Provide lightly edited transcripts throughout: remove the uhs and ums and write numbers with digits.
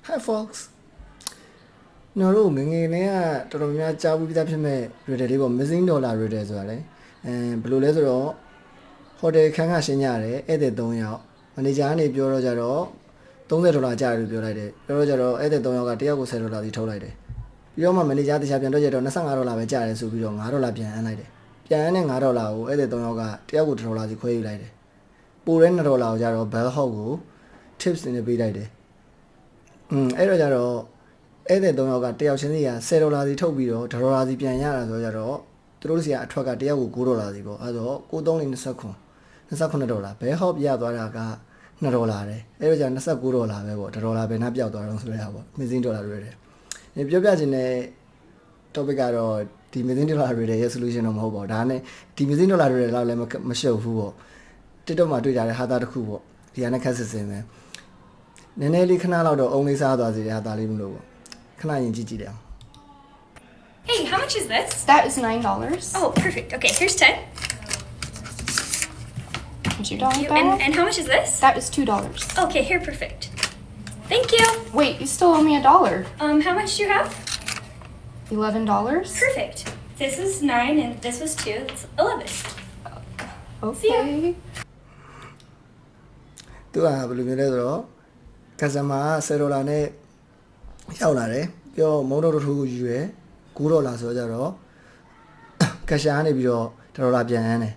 Hi folks ကျွန်တော်တို့ငငယ်လေးကတော်တော်များကြားဘူးပြသဖြစ်မဲ့ Riddle လေးပေါ့ missing dollar Riddle ဆိုတာလေဘယ်လိုလဲဆိုတော့ hotel ခန်းကရှင်းကြရတယ်ဧည့်သည်3ယောက်မန်နေဂျာကနေပြောတော့ကြတော့$30ကျတယ်လို့ပြောလိုက်တယ်ပြောတော့ကြတော့ဧည့်သည်3ယောက်ကတယောက်ကို$10စီထုတ်လိုက်တယ်ပြီးတော့မှမန်နေဂျာတခြားပြန်တော့ကြတော့$25ပဲကျတယ်ဆိုပြီးတော့$5ပြန်အမ်းလိုက်တယ်ပြန်အမ်းတဲ့$ကိုဧည့်သည်3ယောက်ကတယောက်ကို$စီခွဲယူလိုက်တယ်ပိုတဲ့$ကိုကြတော့ bell hog ကို tips နေပေးလိုက်တယ်အဲ့တော့ကြတော့ဧည့်သည်3ယောက်ကတယောက်ချင်းစီက$10စီထုတ်ပြီးတော့$စီပြန်ရတာဆိုကြတော့သူတို့စီကအထွက်ကတယောက်ကို$စီပေါ့အဲ့တော့$29ဘဲဟော့ပြသွားတာက$တယ်အဲ့တော့じゃ$29ပဲပေါ့$ဘယ်နှပြောက်သွားတော့ဆိုရတာပေါ့ missing dollar တွေတယ်ပြောပြခြင်းတဲ့ topic ကတော့ဒီ missing dollar တွေရဲ့ solution တော့မဟုတ်ပါဘူးဒါနဲ့ဒီ missing dollar တွေလောက်လည်းမရှုပ်ဘူးပေါ့ TikTok မှာတွေ့ကြတဲ့ဟာသားတစ်ခုပေါ့ဒီကနေ့ခက်စစ်စင်ပဲနည်းနည်းလေးခဏလောက်တော့အုံလေးစားသွားစီတဲ့ဟာသားလေးမလို့ပေါ့ခဏရင်ကြည့်တယ် Hey, how much is this? That is $9. Oh, perfect. Okay, here's 10. Would you dollar And how much is this? That is $2. Okay, here, perfect. Thank you. Wait, you still owe me $1. How much do you have? $11. Perfect. This is 9 and this was 2. That's 11. Okay. သူကဘယ်လိုမျိုးလဲဆိုတော့ customer က$10နဲ့ရောက်လာတယ်ပြောမုံတော့တစ်ခုကိုယူရယ်$ဆိုတော့ကြတော့ cashier ကနေပြီးတော့$ပြန်အမ်းတယ်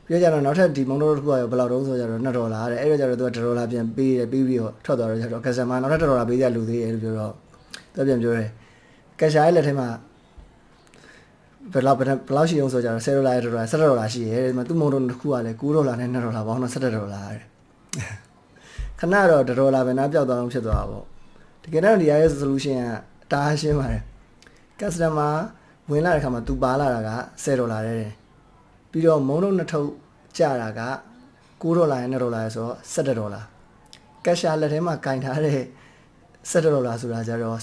ပြီးတော့ကြတော့နောက်ထပ်ဒီမုံတော့တစ်ခုကရောဘယ်လောက်တုံးဆိုတော့$တဲ့အဲ့တော့ကြတော့သူက$ပြန်ပေးတယ်ပြီးတော့ထွက်သွားတော့ကြတော့ customer နောက်ထပ်$ပေးရလူသေးတယ်လို့ပြောတော့သူပြန်ပြောတယ် cashier ရဲ့လက်ထဲမှာဘယ်လောက်ရှိအောင်ဆိုကြတော့$ရဲ့$ရှိရဲဒီမှာသူ့မုံတော့တစ်ခုကလည်း$နဲ့$ပေါင်းတော့$တဲ့ခဏတော့$ပဲနားပြောက်သွားအောင်ဖြစ်သွားတာပေါ့တကယ်တော့ဒီရဲ့ solution ကတားရှင်းပါတယ် customer ဝင်လာတဲ့ခါမှာသူပါလာတာက$တဲ့ပြီးတော့မုံတော့နှစ်ထုပ်ကျတာက$နဲ့$ဆိုတော့$ကက်ရှာလက်ထဲမှာကင်ထားတဲ့$ဆိုတာကြတော့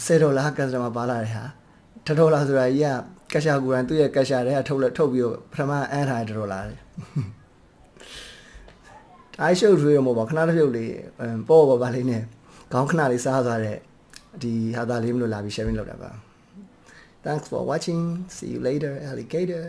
$customer ပါလာတဲ့ဟာ$ဆိုတာကြီးကကက်ရှာကူရန်သူ့ရဲ့ကက်ရှာထဲကထုတ်ပြီးတော့ပထမအမ်းထားတဲ့$တဲ့အားရှုပ်ထွေးရမို့ပါခဏတစ်ပြုတ်လေးပေါ့ပါလေးနဲ့ခေါင်းခဏလေးစားသွားတဲ့ဒီဟာသားလေးမလို့လာပြီး sharing လုပ်တာပါ Thanks for watching see you later alligator